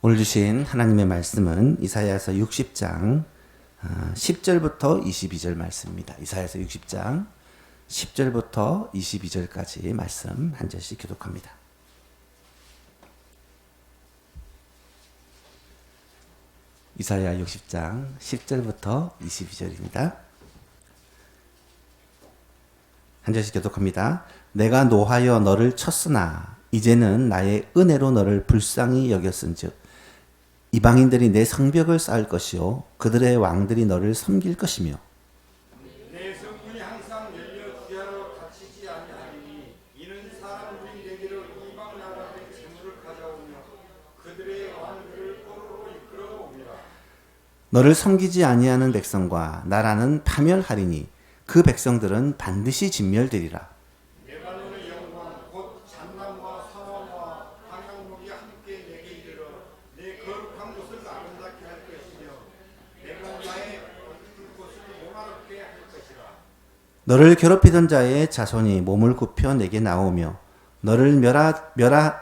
오늘 주신 하나님의 말씀은 이사야서 60장 10절부터 22절 말씀입니다. 이사야서 60장 10절부터 22절까지 말씀 한 절씩 교독합니다. 이사야 60장 10절부터 22절입니다. 한 절씩 교독합니다. 내가 노하여 너를 쳤으나 이제는 나의 은혜로 너를 불쌍히 여겼은즉 이방인들이 내 성벽을 쌓을 것이요 그들의 왕들이 너를 섬길 것이며 내 성문이 항상 열려 주야로 닫히지 아니하리니 이는 사람들이 내게로 이방 나라의 재물을 가져오며 그들의 왕들을 포로로 이끌어오리라. 너를 섬기지 아니하는 백성과 나라는 파멸하리니 그 백성들은 반드시 진멸되리라. 레바논의 영광 곧 잣나무와 사마와 방향목이 함께 내게 이르러 내 거룩한 곳을 아름답게 할 것이며 내가 나의 곳을 영화롭게 할 것이라. 너를 괴롭히던 자의 자손이 몸을 굽혀 내게 나오며 너를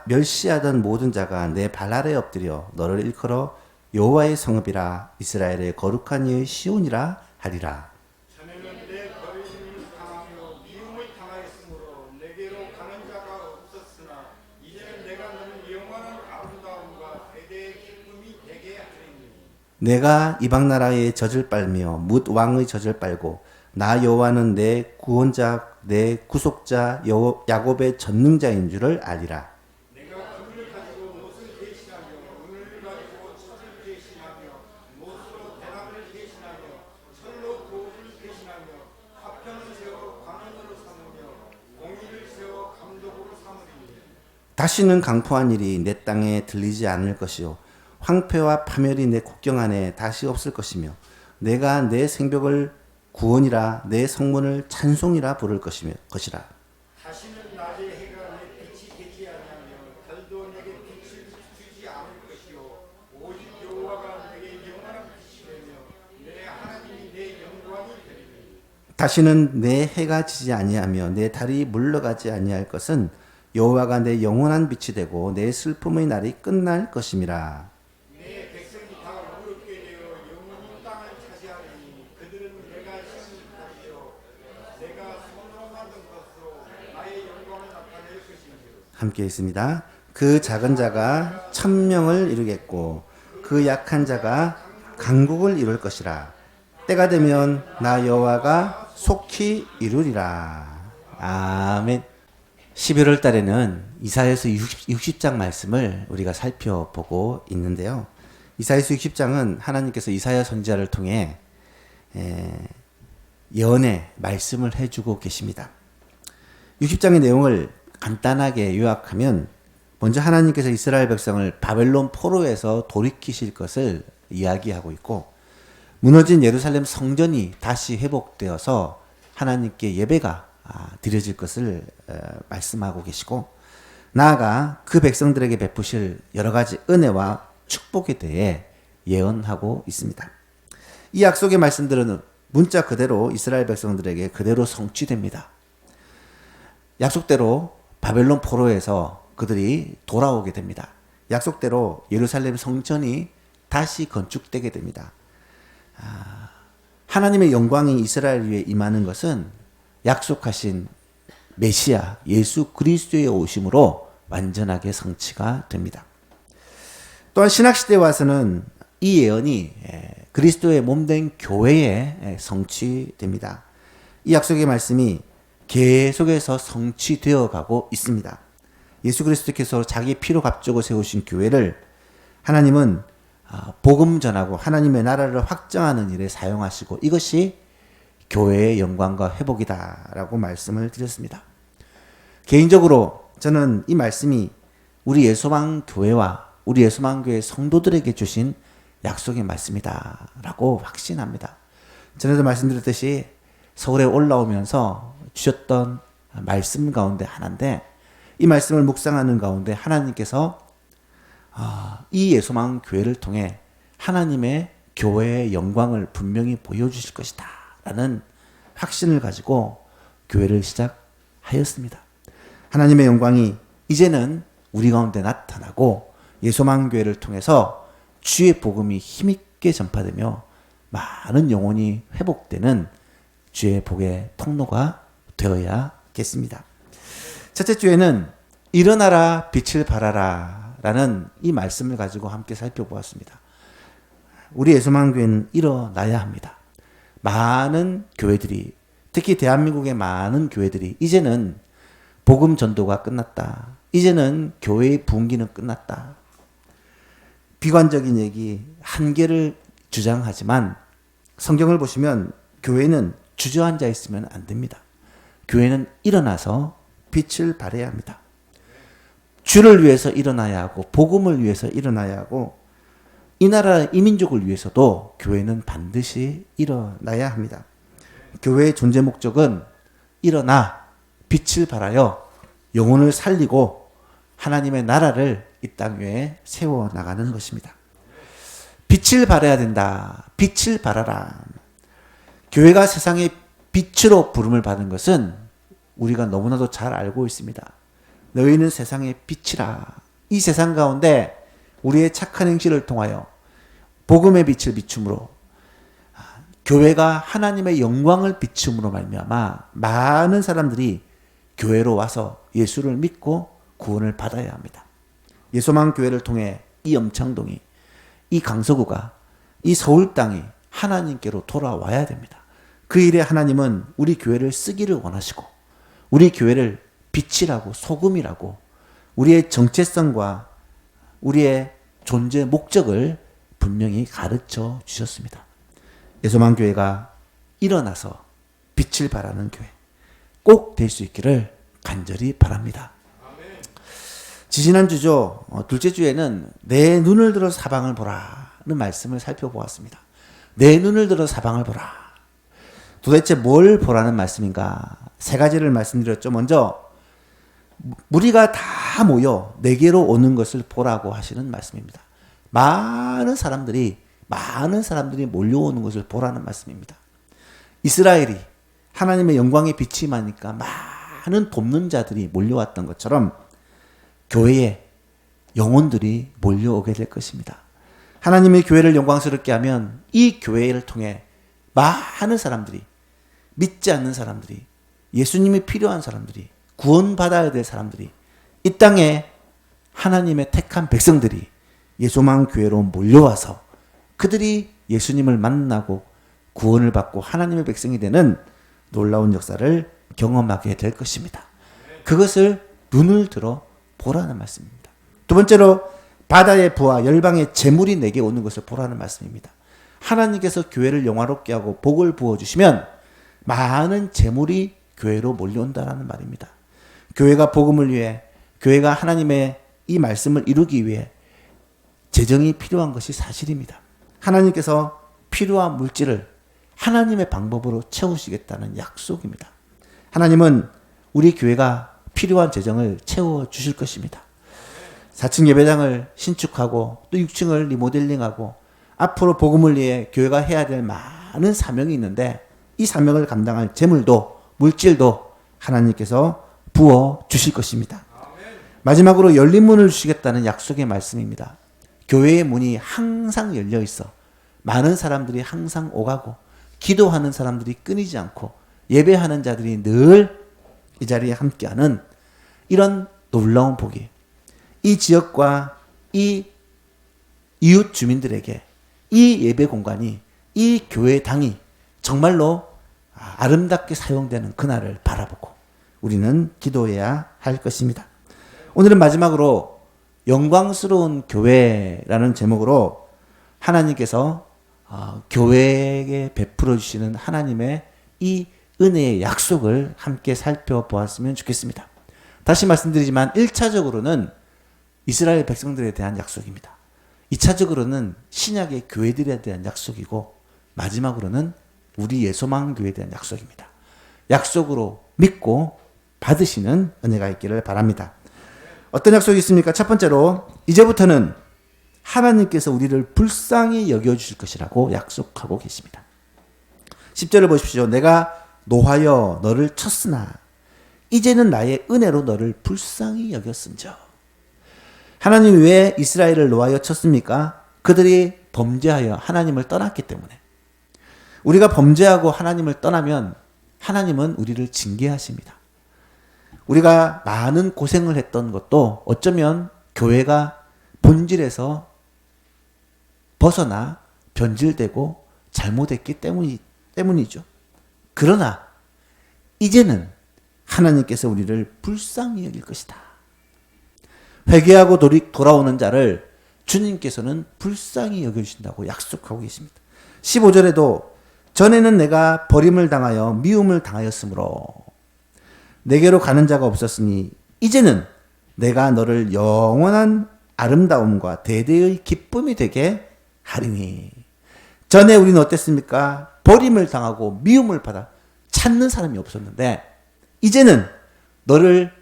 멸시하던 모든 자가 내 발 아래 엎드려 너를 일컬어 여호와의 성읍이라 이스라엘의 거룩한 이의 시온이라 하리라. 자네는 내 버림을 당하며 미움을 당하였으므로 내게로 가는 자가 없었으나 이제는 내가 너는 영원한 아름다움과 대대의 기쁨이 되게 하리니 내가 이방 나라의 젖을 빨며 뭇 왕의 젖을 빨고 나 여호와는 내 구원자 내 구속자 야곱의 전능자인 줄을 알리라. 내가 금을 가지고 못을 대신하며 은을 가지고 젖을 대신하며 못으로 대나무를 대신하며 철로 도를 대신하며 화평을 세워 관원으로 삼으며 공의를 세워 감독으로 삼으리니 다시는 강포한 일이 내 땅에 들리지 않을 것이요 황폐와 파멸이 내 국경 안에 다시 없을 것이며 내가 내 생벽을 구원이라 내 성문을 찬송이라 부를 것이라. 다시는 낮에 해가 내 빛이 되지 아니하며 달도 내게 빛을 주지 않을 것이요 오직 여호와가 내게 영원한 빛이 되며 내 하나님이 내 영광이 되리니 다시는 내 해가 지지 아니하며 내 달이 물러가지 아니할 것은 여호와가 내 영원한 빛이 되고 내 슬픔의 날이 끝날 것임이라. 내 백성이 다 무겁게 되어 영원히 땅을 차지하리니 그들은 내가 심은 것이요 내가 손으로 만든 것으로 나의 영광을 나타낼 것인지로 함께 있습니다. 그 작은 자가 1000명을 이루겠고 그 약한 자가 강국을 이룰 것이라. 때가 되면 나 여호와가 속히 이루리라. 아멘. 11월 달에는 이사야서 60장 말씀을 우리가 살펴보고 있는데요. 이사야서 60장은 하나님께서 이사야 선지자를 통해 예언의 말씀을 해주고 계십니다. 60장의 내용을 간단하게 요약하면 먼저 하나님께서 이스라엘 백성을 바벨론 포로에서 돌이키실 것을 이야기하고 있고 무너진 예루살렘 성전이 다시 회복되어서 하나님께 예배가 드려질 것을 말씀하고 계시고 나아가 그 백성들에게 베푸실 여러 가지 은혜와 축복에 대해 예언하고 있습니다. 이 약속의 말씀들은 문자 그대로 이스라엘 백성들에게 그대로 성취됩니다. 약속대로 바벨론 포로에서 그들이 돌아오게 됩니다. 약속대로 예루살렘 성전이 다시 건축되게 됩니다. 하나님의 영광이 이스라엘 위에 임하는 것은 약속하신 메시아 예수 그리스도의 오심으로 완전하게 성취가 됩니다. 또한 신학시대에 와서는 이 예언이 그리스도의 몸된 교회에 성취됩니다. 이 약속의 말씀이 계속해서 성취되어 가고 있습니다. 예수 그리스도께서 자기 피로 값주고 세우신 교회를 하나님은 복음 전하고 하나님의 나라를 확정하는 일에 사용하시고 이것이 교회의 영광과 회복이다라고 말씀을 드렸습니다. 개인적으로 저는 이 말씀이 우리 예수만 교회와 우리 예수만 교회 성도들에게 주신 약속의 말씀이다라고 확신합니다. 전에도 말씀드렸듯이 서울에 올라오면서 주셨던 말씀 가운데 하나인데 이 말씀을 묵상하는 가운데 하나님께서 이 예수만 교회를 통해 하나님의 교회의 영광을 분명히 보여주실 것이다 라는 확신을 가지고 교회를 시작하였습니다. 하나님의 영광이 이제는 우리 가운데 나타나고 예소망교회를 통해서 주의 복음이 힘있게 전파되며 많은 영혼이 회복되는 주의 복의 통로가 되어야겠습니다. 첫째 주에는 일어나라 빛을 발하라 라는 이 말씀을 가지고 함께 살펴보았습니다. 우리 예수만교회는 일어나야 합니다. 많은 교회들이, 특히 대한민국의 많은 교회들이 이제는 복음 전도가 끝났다. 이제는 교회의 분기는 끝났다. 비관적인 얘기 한계를 주장하지만 성경을 보시면 교회는 주저앉아 있으면 안 됩니다. 교회는 일어나서 빛을 발해야 합니다. 주를 위해서 일어나야 하고 복음을 위해서 일어나야 하고 이 나라 이 민족을 위해서도 교회는 반드시 일어나야 합니다. 교회의 존재 목적은 일어나 빛을 발하여 영혼을 살리고 하나님의 나라를 이 땅 위에 세워나가는 것입니다. 빛을 발해야 된다. 빛을 발하라. 교회가 세상의 빛으로 부름을 받은 것은 우리가 너무나도 잘 알고 있습니다. 너희는 세상의 빛이라. 이 세상 가운데 우리의 착한 행실을 통하여 복음의 빛을 비춤으로 교회가 하나님의 영광을 비춤으로 말미암아 많은 사람들이 교회로 와서 예수를 믿고 구원을 받아야 합니다. 예소망 교회를 통해 이 염창동이, 이 강서구가, 이 서울 땅이 하나님께로 돌아와야 됩니다. 그 일에 하나님은 우리 교회를 쓰기를 원하시고 우리 교회를 빛이라고 소금이라고 우리의 정체성과 우리의 존재 목적을 분명히 가르쳐 주셨습니다. 예소망 교회가 일어나서 빛을 발하는 교회 꼭 될 수 있기를 간절히 바랍니다. 지지난주죠. 둘째 주에는 내 눈을 들어 사방을 보라는 말씀을 살펴보았습니다. 내 눈을 들어 사방을 보라. 도대체 뭘 보라는 말씀인가? 세 가지를 말씀드렸죠. 먼저 무리가 다 모여 내게로 오는 것을 보라고 하시는 말씀입니다. 많은 사람들이 몰려오는 것을 보라는 말씀입니다. 이스라엘이 하나님의 영광의 빛이 임하니까 많은 돕는 자들이 몰려왔던 것처럼 교회에 영혼들이 몰려오게 될 것입니다. 하나님의 교회를 영광스럽게 하면 이 교회를 통해 많은 사람들이, 믿지 않는 사람들이, 예수님이 필요한 사람들이, 구원받아야 될 사람들이, 이 땅에 하나님의 택한 백성들이 예소망 교회로 몰려와서 그들이 예수님을 만나고 구원을 받고 하나님의 백성이 되는 놀라운 역사를 경험하게 될 것입니다. 그것을 눈을 들어 보라는 말씀입니다. 두 번째로 바다의 부와 열방의 재물이 내게 오는 것을 보라는 말씀입니다. 하나님께서 교회를 영화롭게 하고 복을 부어주시면 많은 재물이 교회로 몰려온다는 말입니다. 교회가 복음을 위해, 교회가 하나님의 이 말씀을 이루기 위해 재정이 필요한 것이 사실입니다. 하나님께서 필요한 물질을 하나님의 방법으로 채우시겠다는 약속입니다. 하나님은 우리 교회가 필요한 재정을 채워주실 것입니다. 4층 예배당을 신축하고 또 6층을 리모델링하고 앞으로 복음을 위해 교회가 해야 될 많은 사명이 있는데 이 사명을 감당할 재물도 물질도 하나님께서 부어주실 것입니다. 마지막으로 열린 문을 주시겠다는 약속의 말씀입니다. 교회의 문이 항상 열려 있어 많은 사람들이 항상 오가고 기도하는 사람들이 끊이지 않고 예배하는 자들이 늘 이 자리에 함께하는 이런 놀라운 복이 이 지역과 이 이웃 주민들에게 이 예배 공간이, 이 교회당이 정말로 아름답게 사용되는 그날을 바라보고 우리는 기도해야 할 것입니다. 오늘은 마지막으로 영광스러운 교회라는 제목으로 하나님께서 교회에게 베풀어 주시는 하나님의 이 은혜의 약속을 함께 살펴보았으면 좋겠습니다. 다시 말씀드리지만 1차적으로는 이스라엘 백성들에 대한 약속입니다. 2차적으로는 신약의 교회들에 대한 약속이고 마지막으로는 우리 예소망 교회에 대한 약속입니다. 약속으로 믿고 받으시는 은혜가 있기를 바랍니다. 어떤 약속이 있습니까? 첫 번째로 이제부터는 하나님께서 우리를 불쌍히 여겨주실 것이라고 약속하고 계십니다. 10절을 보십시오. 내가 노하여 너를 쳤으나 이제는 나의 은혜로 너를 불쌍히 여겼은저. 하나님이 왜 이스라엘을 놓아여 쳤습니까? 그들이 범죄하여 하나님을 떠났기 때문에. 우리가 범죄하고 하나님을 떠나면 하나님은 우리를 징계하십니다. 우리가 많은 고생을 했던 것도 어쩌면 교회가 본질에서 벗어나 변질되고 잘못했기 때문이죠. 그러나 이제는 하나님께서 우리를 불쌍히 여길 것이다. 회개하고 돌아오는 자를 주님께서는 불쌍히 여겨주신다고 약속하고 계십니다. 15절에도 전에는 내가 버림을 당하여 미움을 당하였으므로 내게로 가는 자가 없었으니 이제는 내가 너를 영원한 아름다움과 대대의 기쁨이 되게 하리니. 전에 우리는 어땠습니까? 버림을 당하고 미움을 받아 찾는 사람이 없었는데 이제는 너를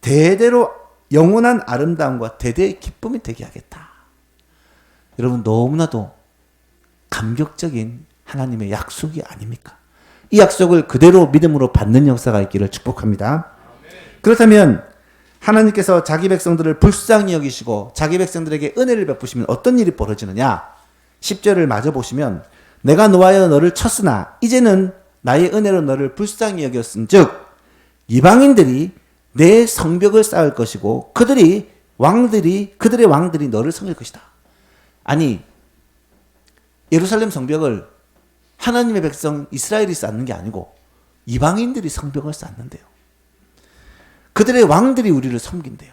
대대로 영원한 아름다움과 대대의 기쁨이 되게 하겠다. 여러분, 너무나도 감격적인 하나님의 약속이 아닙니까? 이 약속을 그대로 믿음으로 받는 역사가 있기를 축복합니다. 그렇다면 하나님께서 자기 백성들을 불쌍히 여기시고 자기 백성들에게 은혜를 베푸시면 어떤 일이 벌어지느냐? 10절을 마저 보시면 내가 놓아여 너를 쳤으나 이제는 나의 은혜로 너를 불쌍히 여겼은즉 이방인들이 내 성벽을 쌓을 것이고 그들의 왕들이 너를 섬길 것이다. 아니, 예루살렘 성벽을 하나님의 백성 이스라엘이 쌓는 게 아니고 이방인들이 성벽을 쌓는데요. 그들의 왕들이 우리를 섬긴대요.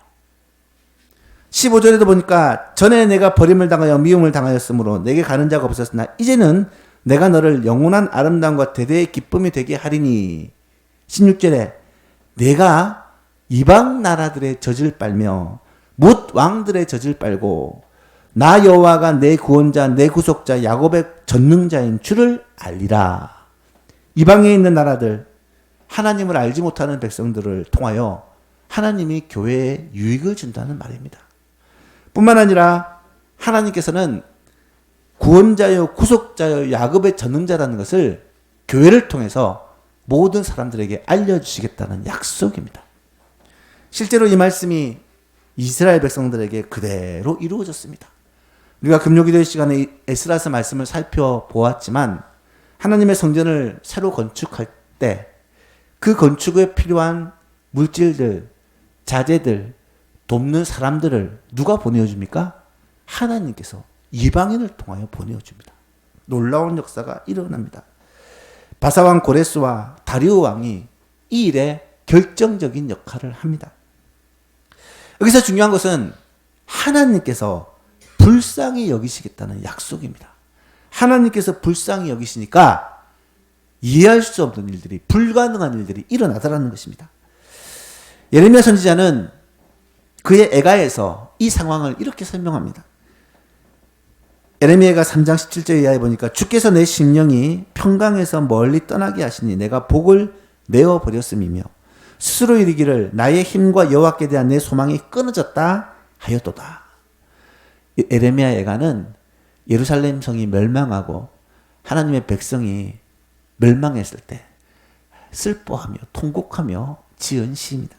15절에도 보니까 전에 내가 버림을 당하여 미움을 당하였으므로 내게 가는 자가 없었으나 이제는 내가 너를 영원한 아름다움과 대대의 기쁨이 되게 하리니. 16절에 내가 이방 나라들의 젖을 빨며 뭇 왕들의 젖을 빨고 나 여호와가 내 구원자 내 구속자 야곱의 전능자인 줄을 알리라. 이방에 있는 나라들, 하나님을 알지 못하는 백성들을 통하여 하나님이 교회에 유익을 준다는 말입니다. 뿐만 아니라 하나님께서는 구원자요 구속자요 야곱의 전능자라는 것을 교회를 통해서 모든 사람들에게 알려주시겠다는 약속입니다. 실제로 이 말씀이 이스라엘 백성들에게 그대로 이루어졌습니다. 우리가 금요기도의 시간에 에스라서 말씀을 살펴보았지만 하나님의 성전을 새로 건축할 때 그 건축에 필요한 물질들, 자재들, 돕는 사람들을 누가 보내줍니까? 하나님께서 이방인을 통하여 보내줍니다. 놀라운 역사가 일어납니다. 바사왕 고레스와 다리오 왕이 이 일에 결정적인 역할을 합니다. 여기서 중요한 것은 하나님께서 불쌍히 여기시겠다는 약속입니다. 하나님께서 불쌍히 여기시니까 이해할 수 없는 일들이, 불가능한 일들이 일어나더라는 것입니다. 예레미야 선지자는 그의 애가에서 이 상황을 이렇게 설명합니다. 예레미야가 3장 17절 이하에 보니까 주께서 내 심령이 평강에서 멀리 떠나게 하시니 내가 복을 내어버렸음이며 스스로 이르기를 나의 힘과 여호와께 대한 내 소망이 끊어졌다 하였도다. 예레미야 애가는 예루살렘 성이 멸망하고 하나님의 백성이 멸망했을 때 슬퍼하며 통곡하며 지은 시입니다.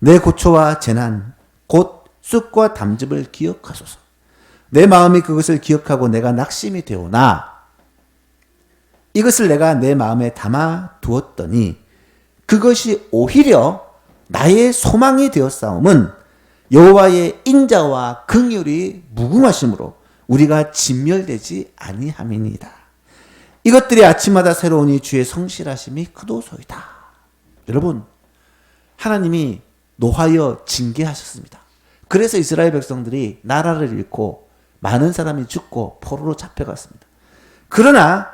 내 고초와 재난 곧 쑥과 담즙을 기억하소서. 내 마음이 그것을 기억하고 내가 낙심이 되오나 이것을 내가 내 마음에 담아 두었더니 그것이 오히려 나의 소망이 되었사옴은 여호와의 인자와 긍휼이 무궁하심으로 우리가 진멸되지 아니함이니이다. 이것들이 아침마다 새로우니 주의 성실하심이 크도소이다. 여러분, 하나님이 노하여 징계하셨습니다. 그래서 이스라엘 백성들이 나라를 잃고 많은 사람이 죽고 포로로 잡혀갔습니다. 그러나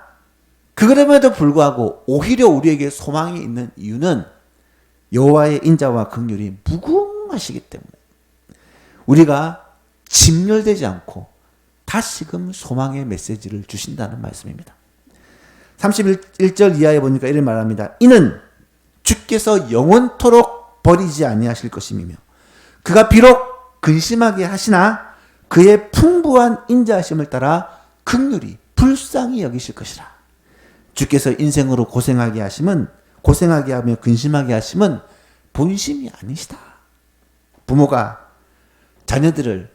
그럼에도 불구하고 오히려 우리에게 소망이 있는 이유는 여호와의 인자와 긍휼이 무궁하시기 때문에 우리가 진멸되지 않고 다시금 소망의 메시지를 주신다는 말씀입니다. 31절 이하에 보니까 이를 말합니다. 이는 주께서 영원토록 버리지 아니하실 것임이며 그가 비록 근심하게 하시나 그의 풍부한 인자하심을 따라 긍휼히 불쌍히 여기실 것이라. 주께서 인생으로 고생하게 하며 근심하게 하심은 본심이 아니시다. 부모가 자녀들을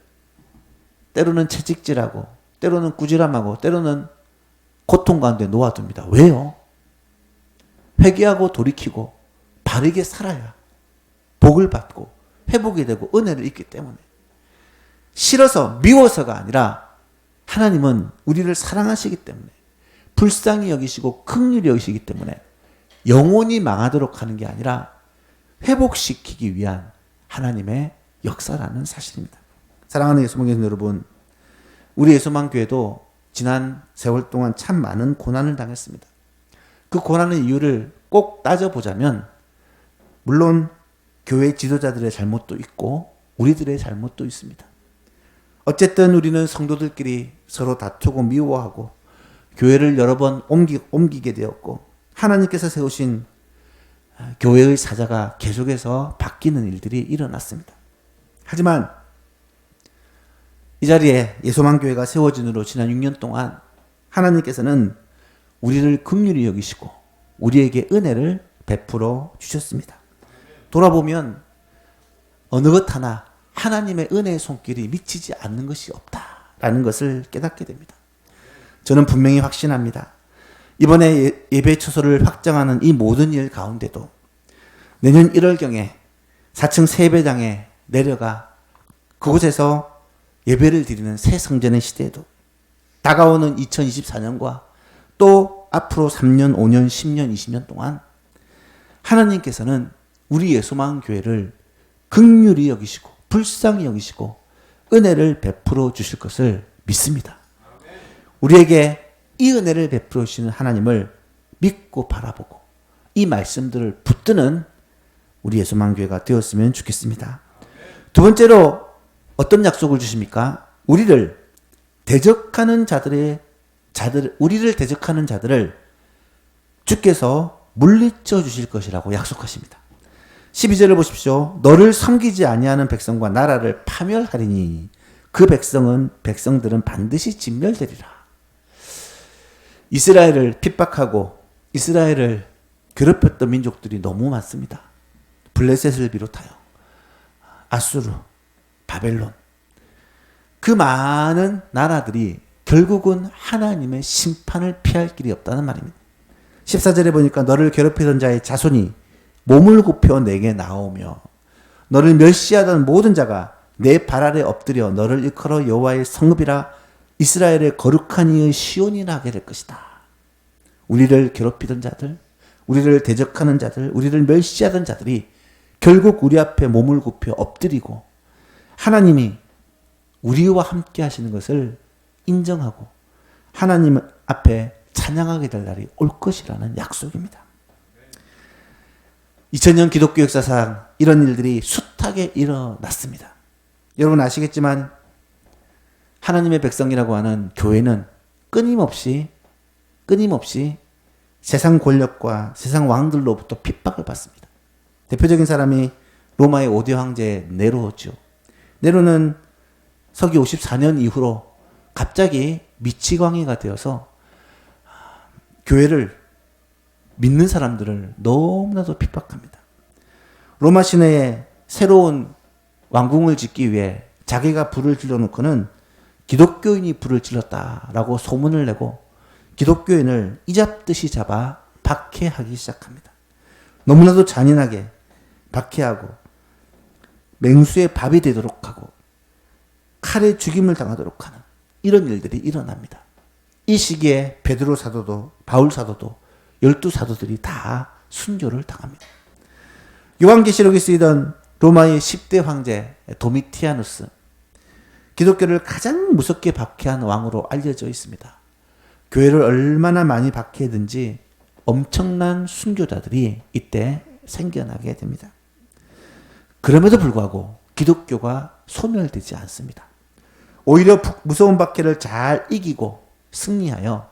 때로는 채찍질하고 때로는 꾸지람하고 때로는 고통 가운데 놓아둡니다. 왜요? 회개하고 돌이키고 바르게 살아야 복을 받고 회복이 되고 은혜를 입기 때문에, 싫어서 미워서가 아니라 하나님은 우리를 사랑하시기 때문에, 불쌍히 여기시고 긍휼히 여기시기 때문에 영원히 망하도록 하는 게 아니라 회복시키기 위한 하나님의 역사라는 사실입니다. 사랑하는 예수망교회 여러분, 우리 예수망교회도 지난 세월 동안 참 많은 고난을 당했습니다. 그 고난의 이유를 꼭 따져보자면 물론 교회 지도자들의 잘못도 있고 우리들의 잘못도 있습니다. 어쨌든 우리는 성도들끼리 서로 다투고 미워하고 교회를 여러 번 옮기게 되었고, 하나님께서 세우신 교회의 사자가 계속해서 바뀌는 일들이 일어났습니다. 하지만 이 자리에 예소망교회가 세워진 후로 지난 6년 동안 하나님께서는 우리를 긍휼히 여기시고 우리에게 은혜를 베풀어 주셨습니다. 돌아보면 어느 것 하나 하나님의 은혜의 손길이 미치지 않는 것이 없다라는 것을 깨닫게 됩니다. 저는 분명히 확신합니다. 이번에 예배 처소를 확장하는 이 모든 일 가운데도 내년 1월경에 4층 세배당에 내려가 그곳에서 예배를 드리는 새 성전의 시대에도, 다가오는 2024년과 또 앞으로 3년, 5년, 10년, 20년 동안 하나님께서는 우리 예수망교회를 긍휼히 여기시고 불쌍히 여기시고 은혜를 베풀어 주실 것을 믿습니다. 우리에게 이 은혜를 베풀어 주시는 하나님을 믿고 바라보고 이 말씀들을 붙드는 우리 예수망교회가 되었으면 좋겠습니다. 두 번째로 어떤 약속을 주십니까? 우리를 대적하는 자들을 주께서 물리쳐 주실 것이라고 약속하십니다. 12절을 보십시오. 너를 섬기지 아니하는 백성과 나라를 파멸하리니 그 백성들은 반드시 진멸되리라. 이스라엘을 핍박하고 이스라엘을 괴롭혔던 민족들이 너무 많습니다. 블레셋을 비롯하여 아수르, 바벨론, 그 많은 나라들이 결국은 하나님의 심판을 피할 길이 없다는 말입니다. 14절에 보니까 너를 괴롭히던 자의 자손이 몸을 굽혀 내게 나오며 너를 멸시하던 모든 자가 내 발 아래 엎드려 너를 일컬어 여호와의 성읍이라 이스라엘의 거룩한 이의 시온이라 하게 될 것이다. 우리를 괴롭히던 자들, 우리를 대적하는 자들, 우리를 멸시하던 자들이 결국 우리 앞에 몸을 굽혀 엎드리고 하나님이 우리와 함께 하시는 것을 인정하고 하나님 앞에 찬양하게 될 날이 올 것이라는 약속입니다. 2000년 기독교 역사상 이런 일들이 숱하게 일어났습니다. 여러분 아시겠지만 하나님의 백성이라고 하는 교회는 끊임없이 세상 권력과 세상 왕들로부터 핍박을 받습니다. 대표적인 사람이 로마의 5대 황제 네로죠. 네로는 서기 54년 이후로 갑자기 미치광이가 되어서 교회를 믿는 사람들을 너무나도 핍박합니다. 로마 시내에 새로운 왕궁을 짓기 위해 자기가 불을 질러놓고는 기독교인이 불을 질렀다라고 소문을 내고 기독교인을 이잡듯이 잡아 박해하기 시작합니다. 너무나도 잔인하게 박해하고 맹수의 밥이 되도록 하고 칼에 죽임을 당하도록 하는 이런 일들이 일어납니다. 이 시기에 베드로 사도도 바울 사도도 12사도들이 다 순교를 당합니다. 요한계시록에 쓰이던 로마의 10대 황제 도미티아누스, 기독교를 가장 무섭게 박해한 왕으로 알려져 있습니다. 교회를 얼마나 많이 박해했든지 엄청난 순교자들이 이때 생겨나게 됩니다. 그럼에도 불구하고 기독교가 소멸되지 않습니다. 오히려 무서운 박해를 잘 이기고 승리하여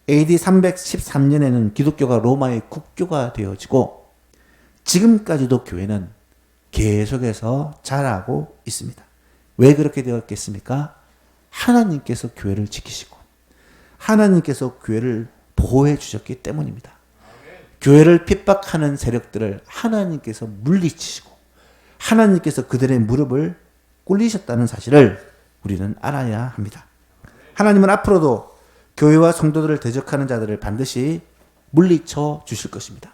AD 313년에는 기독교가 로마의 국교가 되어지고 지금까지도 교회는 계속해서 자라고 있습니다. 왜 그렇게 되었겠습니까? 하나님께서 교회를 지키시고 하나님께서 교회를 보호해 주셨기 때문입니다. 교회를 핍박하는 세력들을 하나님께서 물리치시고 하나님께서 그들의 무릎을 꿀리셨다는 사실을 우리는 알아야 합니다. 하나님은 앞으로도 교회와 성도들을 대적하는 자들을 반드시 물리쳐 주실 것입니다.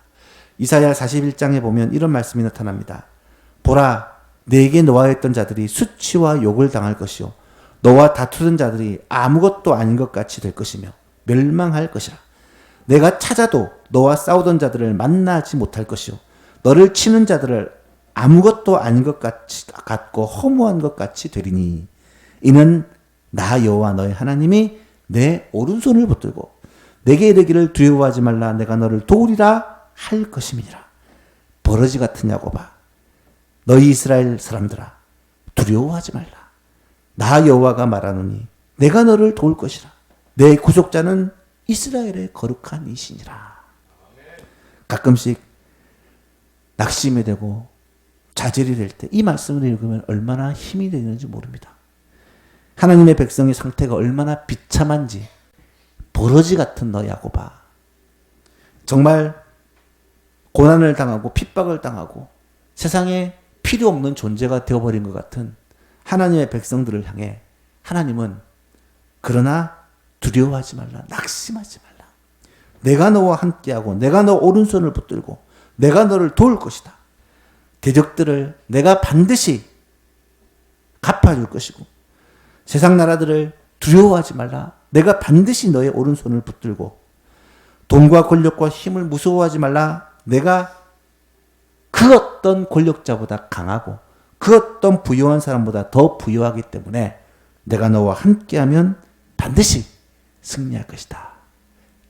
이사야 41장에 보면 이런 말씀이 나타납니다. 보라, 내게 노하였던 자들이 수치와 욕을 당할 것이요 너와 다투던 자들이 아무것도 아닌 것 같이 될 것이며 멸망할 것이라. 내가 찾아도 너와 싸우던 자들을 만나지 못할 것이요 너를 치는 자들을 아무것도 아닌 것 같고 허무한 것 같이 되리니 이는 나 여호와 너의 하나님이 내 오른손을 붙들고 내게 이르기를 두려워하지 말라 내가 너를 도우리라 할 것임이니라. 버러지 같은 야곱아, 너희 이스라엘 사람들아, 두려워하지 말라. 나 여호와가 말하노니 내가 너를 도울 것이라. 내 구속자는 이스라엘의 거룩한 이시니라. 가끔씩 낙심이 되고 좌절이 될 때 이 말씀을 읽으면 얼마나 힘이 되는지 모릅니다. 하나님의 백성의 상태가 얼마나 비참한지. 버러지 같은 너 야곱아, 정말 고난을 당하고 핍박을 당하고 세상에 필요 없는 존재가 되어버린 것 같은 하나님의 백성들을 향해 하나님은 그러나 두려워하지 말라, 낙심하지 말라. 내가 너와 함께하고 내가 너 오른손을 붙들고 내가 너를 도울 것이다. 대적들을 내가 반드시 갚아줄 것이고 세상 나라들을 두려워하지 말라. 내가 반드시 너의 오른손을 붙들고 돈과 권력과 힘을 무서워하지 말라. 내가 그 어떤 권력자보다 강하고 그 어떤 부유한 사람보다 더 부유하기 때문에 내가 너와 함께하면 반드시 승리할 것이다.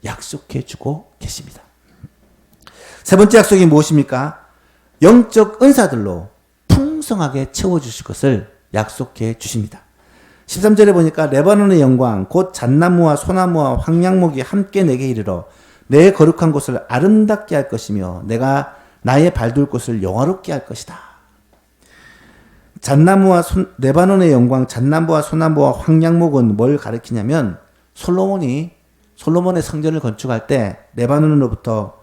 약속해 주고 계십니다. 세 번째 약속이 무엇입니까? 영적 은사들로 풍성하게 채워주실 것을 약속해 주십니다. 13절에 보니까 레바논의 영광 곧 잣나무와 소나무와 황량목이 함께 내게 이르러 내 거룩한 곳을 아름답게 할 것이며 내가 나의 발둘 곳을 영화롭게 할 것이다. 레바논의 영광 잣나무와 소나무와 황량목은 뭘 가리키냐면 솔로몬의 성전을 건축할 때 레바논으로부터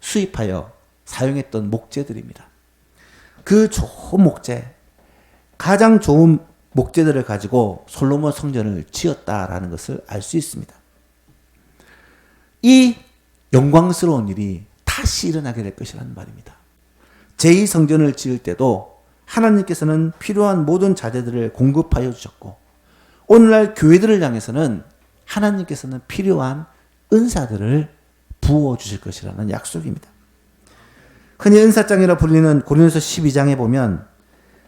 수입하여 사용했던 목재들입니다. 그 좋은 목재, 가장 좋은 목재들을 가지고 솔로몬 성전을 지었다라는 것을 알 수 있습니다. 이 영광스러운 일이 다시 일어나게 될 것이라는 말입니다. 제2성전을 지을 때도 하나님께서는 필요한 모든 자재들을 공급하여 주셨고 오늘날 교회들을 향해서는 하나님께서는 필요한 은사들을 부어 주실 것이라는 약속입니다. 흔히 은사장이라 불리는 고린도서 12장에 보면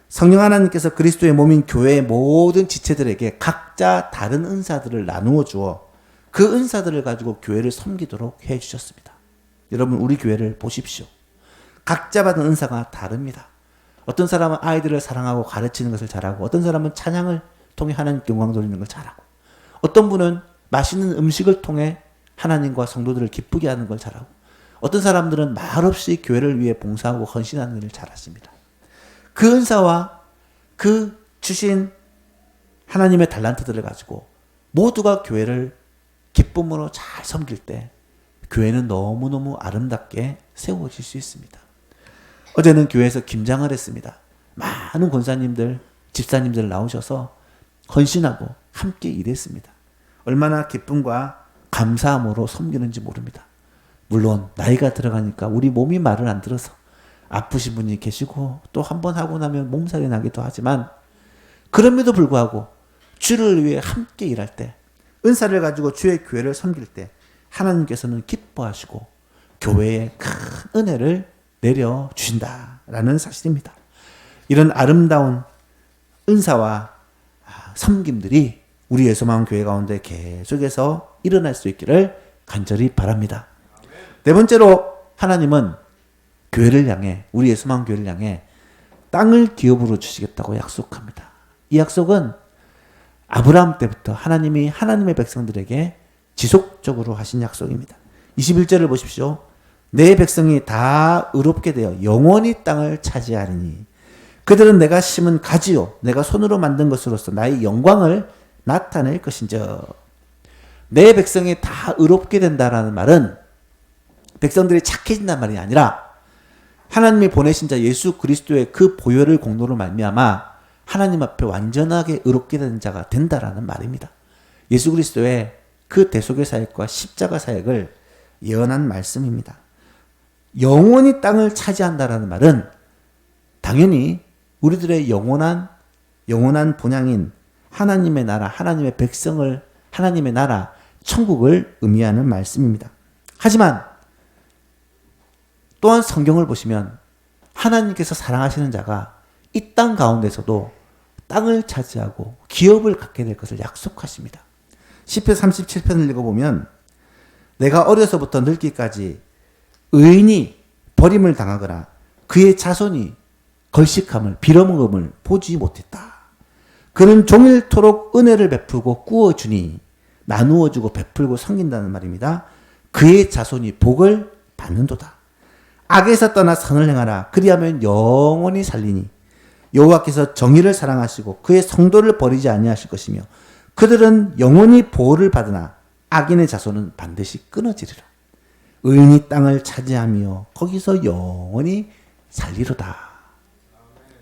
성령 하나님께서 그리스도의 몸인 교회의 모든 지체들에게 각자 다른 은사들을 나누어 주어 그 은사들을 가지고 교회를 섬기도록 해 주셨습니다. 여러분, 우리 교회를 보십시오. 각자 받은 은사가 다릅니다. 어떤 사람은 아이들을 사랑하고 가르치는 것을 잘하고 어떤 사람은 찬양을 통해 하나님께 영광 돌리는 걸 잘하고 어떤 분은 맛있는 음식을 통해 하나님과 성도들을 기쁘게 하는 걸 잘하고 어떤 사람들은 말없이 교회를 위해 봉사하고 헌신하는 일을 잘하십니다. 그 은사와 그 주신 하나님의 달란트들을 가지고 모두가 교회를 기쁨으로 잘 섬길 때 교회는 너무너무 아름답게 세워질 수 있습니다. 어제는 교회에서 김장을 했습니다. 많은 권사님들, 집사님들 나오셔서 헌신하고 함께 일했습니다. 얼마나 기쁨과 감사함으로 섬기는지 모릅니다. 물론 나이가 들어가니까 우리 몸이 말을 안 들어서 아프신 분이 계시고 또 한 번 하고 나면 몸살이 나기도 하지만 그럼에도 불구하고 주를 위해 함께 일할 때 은사를 가지고 주의 교회를 섬길 때 하나님께서는 기뻐하시고 교회에 큰 은혜를 내려주신다라는 사실입니다. 이런 아름다운 은사와 섬김들이 우리 예수마음 교회 가운데 계속해서 일어날 수 있기를 간절히 바랍니다. 네 번째로 하나님은 교회를 향해, 우리 예수마음 교회를 향해 땅을 기업으로 주시겠다고 약속합니다. 이 약속은 아브라함 때부터 하나님이 하나님의 백성들에게 지속적으로 하신 약속입니다. 21절을 보십시오. 내 백성이 다 의롭게 되어 영원히 땅을 차지하리니 그들은 내가 심은 가지요 내가 손으로 만든 것으로서 나의 영광을 나타낼 것인즉. 내 백성이 다 의롭게 된다라는 말은 백성들이 착해진단 말이 아니라 하나님이 보내신 자 예수 그리스도의 그 보혈을 공로로 말미암아 하나님 앞에 완전하게 의롭게 된 자가 된다라는 말입니다. 예수 그리스도의 그 대속의 사역과 십자가 사역을 예언한 말씀입니다. 영원히 땅을 차지한다라는 말은 당연히 우리들의 영원한 본향인 하나님의 나라, 하나님의 백성을, 하나님의 나라, 천국을 의미하는 말씀입니다. 하지만 또한 성경을 보시면 하나님께서 사랑하시는 자가 이 땅 가운데서도 땅을 차지하고 기업을 갖게 될 것을 약속하십니다. 시편 37편을 읽어보면 내가 어려서부터 늙기까지 의인이 버림을 당하거나 그의 자손이 걸식함을 빌어먹음을 보지 못했다. 그는 종일토록 은혜를 베풀고 꾸어주니 나누어주고 베풀고 섬긴다는 말입니다. 그의 자손이 복을 받는도다. 악에서 떠나 선을 행하라. 그리하면 영원히 살리니 여호와께서 정의를 사랑하시고 그의 성도를 버리지 아니하실 것이며 그들은 영원히 보호를 받으나 악인의 자손은 반드시 끊어지리라. 의인이 땅을 차지하며 거기서 영원히 살리로다.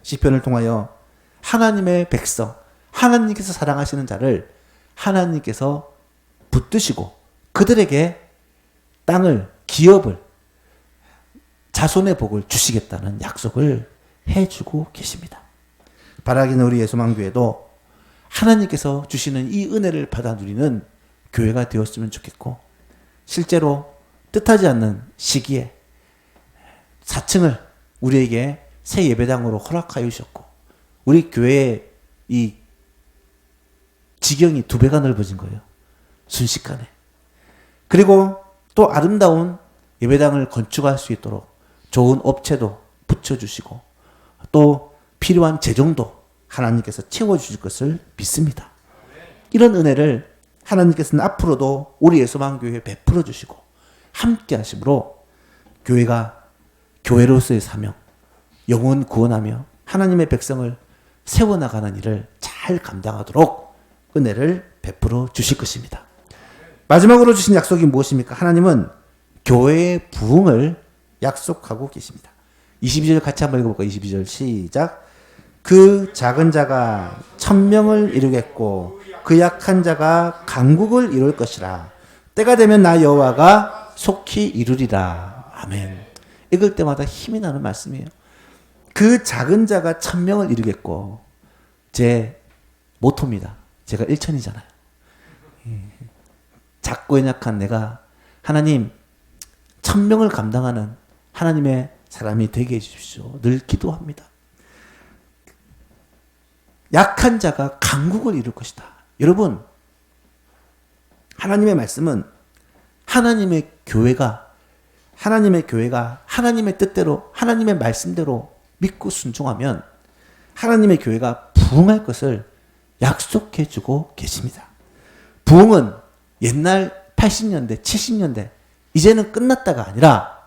시편을 통하여 하나님의 백성, 하나님께서 사랑하시는 자를 하나님께서 붙드시고 그들에게 땅을, 기업을, 자손의 복을 주시겠다는 약속을 해주고 계십니다. 바라기는 우리 예수만교회도 하나님께서 주시는 이 은혜를 받아 누리는 교회가 되었으면 좋겠고, 실제로 뜻하지 않는 시기에 4층을 우리에게 새 예배당으로 허락하여 주셨고, 우리 교회의 이 지경이 2배가 넓어진 거예요. 순식간에. 그리고 또 아름다운 예배당을 건축할 수 있도록 좋은 업체도 붙여주시고 또 필요한 재정도 하나님께서 채워주실 것을 믿습니다. 이런 은혜를 하나님께서는 앞으로도 우리 예수만교회에 베풀어 주시고 함께 하심으로 교회가 교회로서의 사명, 영혼 구원하며 하나님의 백성을 세워나가는 일을 잘 감당하도록 은혜를 베풀어 주실 것입니다. 마지막으로 주신 약속이 무엇입니까? 하나님은 교회의 부흥을 약속하고 계십니다. 22절 같이 한번 읽어볼까요? 22절 시작. 그 작은 자가 1000명을 이루겠고 그 약한 자가 강국을 이룰 것이라. 때가 되면 나 여호와가 속히 이루리라. 아멘. 읽을 때마다 힘이 나는 말씀이에요. 그 작은 자가 1000명을 이루겠고, 제 모토입니다. 제가 1000이잖아요. 작고 연약한 내가 하나님 1000명을 감당하는 하나님의 사람이 되게 해주십시오. 늘 기도합니다. 약한 자가 강국을 이룰 것이다. 여러분, 하나님의 말씀은 하나님의 교회가 하나님의 뜻대로, 하나님의 말씀대로 믿고 순종하면 하나님의 교회가 부흥할 것을 약속해 주고 계십니다. 부흥은 옛날 80년대, 70년대 이제는 끝났다가 아니라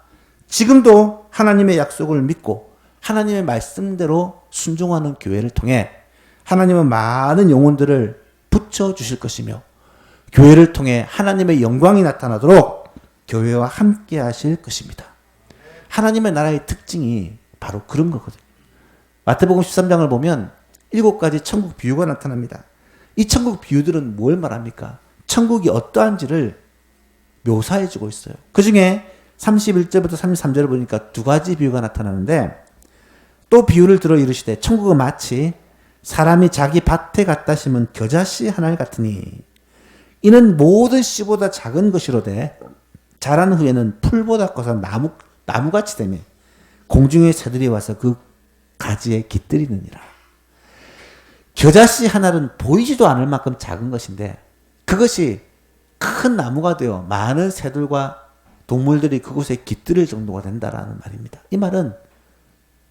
지금도 하나님의 약속을 믿고 하나님의 말씀대로 순종하는 교회를 통해 하나님은 많은 영혼들을 붙여주실 것이며 교회를 통해 하나님의 영광이 나타나도록 교회와 함께 하실 것입니다. 하나님의 나라의 특징이 바로 그런 거거든요. 마태복음 13장을 보면 7가지 천국 비유가 나타납니다. 이 천국 비유들은 뭘 말합니까? 천국이 어떠한지를 묘사해주고 있어요. 그 중에 31절부터 33절을 보니까 2가지 비유가 나타나는데, 또 비유를 들어 이르시되 천국은 마치 사람이 자기 밭에 갖다 심은 겨자씨 하나 같으니 이는 모든 씨보다 작은 것이로되 자란 후에는 풀보다 커서 나무같이 되며 공중의 새들이 와서 그 가지에 깃들이느니라. 겨자씨 하나는 보이지도 않을 만큼 작은 것인데 그것이 큰 나무가 되어 많은 새들과 동물들이 그곳에 깃들일 정도가 된다라는 말입니다. 이 말은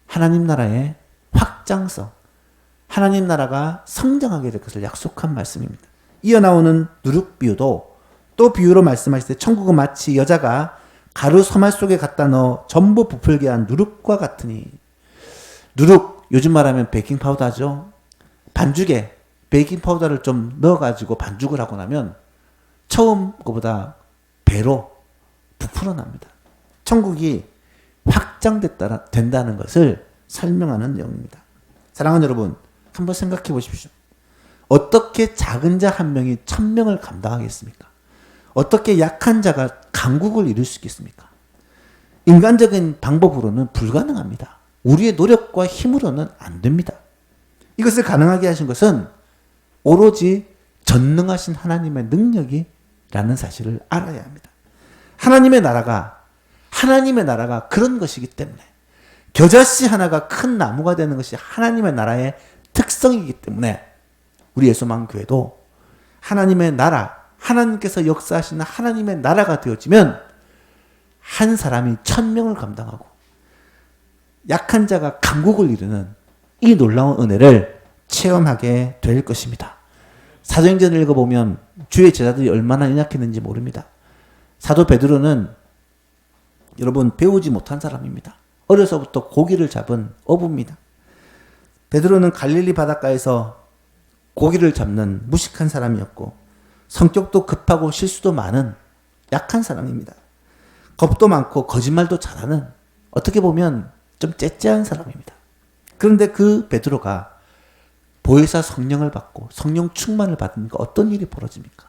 하나님 나라의 확장성, 하나님 나라가 성장하게 될 것을 약속한 말씀입니다. 이어 나오는 누룩 비유도 또 비유로 말씀하실 때 천국은 마치 여자가 가루 소말 속에 갖다 넣어 전부 부풀게 한 누룩과 같으니, 누룩 요즘 말하면 베이킹 파우더죠. 반죽에 베이킹 파우더를 좀 넣어가지고 반죽을 하고 나면 처음 거보다 배로 부풀어 납니다. 천국이 확장된다는 것을 설명하는 내용입니다. 사랑하는 여러분, 한번 생각해 보십시오. 어떻게 작은 자 한 명이 1000명을 감당하겠습니까? 어떻게 약한 자가 강국을 이룰 수 있겠습니까? 인간적인 방법으로는 불가능합니다. 우리의 노력과 힘으로는 안 됩니다. 이것을 가능하게 하신 것은 오로지 전능하신 하나님의 능력이라는 사실을 알아야 합니다. 하나님의 나라가 그런 것이기 때문에 겨자씨 하나가 큰 나무가 되는 것이 하나님의 나라의 특성이기 때문에 우리 예수만교회도 하나님의 나라, 하나님께서 역사하시는 하나님의 나라가 되어지면 한 사람이 1000명을 감당하고 약한 자가 강국을 이루는 이 놀라운 은혜를 체험하게 될 것입니다. 사도행전을 읽어보면 주의 제자들이 얼마나 연약했는지 모릅니다. 사도 베드로는 여러분 배우지 못한 사람입니다. 어려서부터 고기를 잡은 어부입니다. 베드로는 갈릴리 바닷가에서 고기를 잡는 무식한 사람이었고 성격도 급하고 실수도 많은 약한 사람입니다. 겁도 많고 거짓말도 잘하는 어떻게 보면 좀 째째한 사람입니다. 그런데 그 베드로가 보혜사 성령을 받고 성령 충만을 받으니까 어떤 일이 벌어집니까?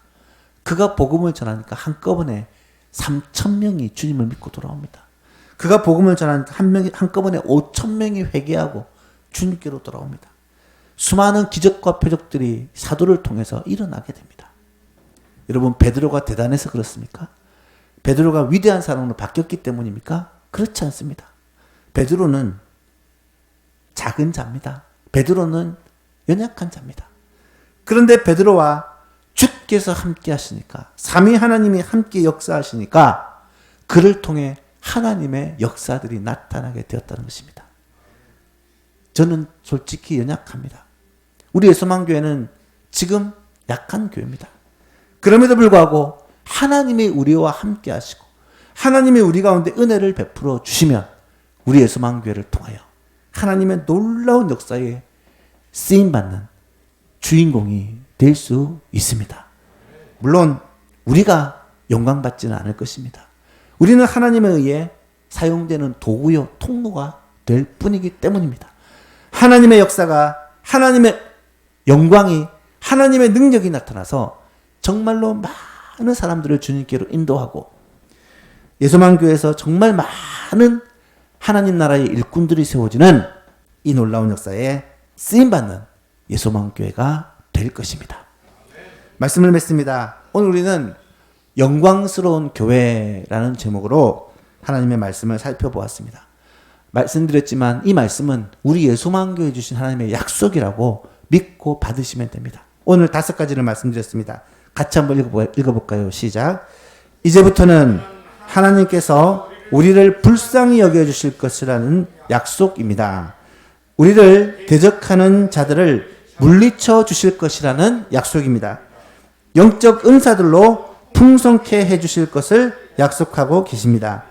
그가 복음을 전하니까 한꺼번에 3000명이 주님을 믿고 돌아옵니다. 그가 복음을 전하니까 한꺼번에 5000명이 회개하고 주님께로 돌아옵니다. 수많은 기적과 표적들이 사도를 통해서 일어나게 됩니다. 여러분 베드로가 대단해서 그렇습니까? 베드로가 위대한 사람으로 바뀌었기 때문입니까? 그렇지 않습니다. 베드로는 작은 자입니다. 베드로는 연약한 자입니다. 그런데 베드로와 주께서 함께 하시니까 삼위 하나님이 함께 역사하시니까 그를 통해 하나님의 역사들이 나타나게 되었다는 것입니다. 저는 솔직히 연약합니다. 우리 예수만교회는 지금 약한 교회입니다. 그럼에도 불구하고 하나님이 우리와 함께 하시고 하나님이 우리 가운데 은혜를 베풀어 주시면 우리 예수만교회를 통하여 하나님의 놀라운 역사에 쓰임받는 주인공이 될 수 있습니다. 물론 우리가 영광받지는 않을 것입니다. 우리는 하나님에 의해 사용되는 도구요 통로가 될 뿐이기 때문입니다. 하나님의 역사가 하나님의 영광이 하나님의 능력이 나타나서 정말로 많은 사람들을 주님께로 인도하고 예수만교회에서 정말 많은 하나님 나라의 일꾼들이 세워지는 이 놀라운 역사에 쓰임받는 예수만교회가 될 것입니다. 말씀을 맺습니다. 오늘 우리는 영광스러운 교회라는 제목으로 하나님의 말씀을 살펴보았습니다. 말씀드렸지만 이 말씀은 우리 예수만교회 주신 하나님의 약속이라고 믿고 받으시면 됩니다. 오늘 5가지를 말씀드렸습니다. 같이 한번 읽어볼까요? 시작. 이제부터는 하나님께서 우리를 불쌍히 여겨주실 것이라는 약속입니다. 우리를 대적하는 자들을 물리쳐 주실 것이라는 약속입니다. 영적 은사들로 풍성케 해주실 것을 약속하고 계십니다.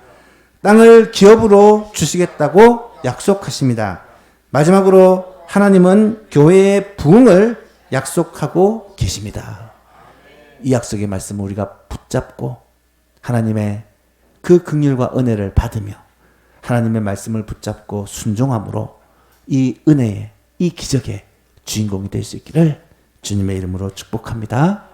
땅을 기업으로 주시겠다고 약속하십니다. 마지막으로 하나님은 교회의 부흥을 약속하고 계십니다. 이 약속의 말씀을 우리가 붙잡고 하나님의 그 긍휼과 은혜를 받으며 하나님의 말씀을 붙잡고 순종함으로 이 은혜의 이 기적의 주인공이 될 수 있기를 주님의 이름으로 축복합니다.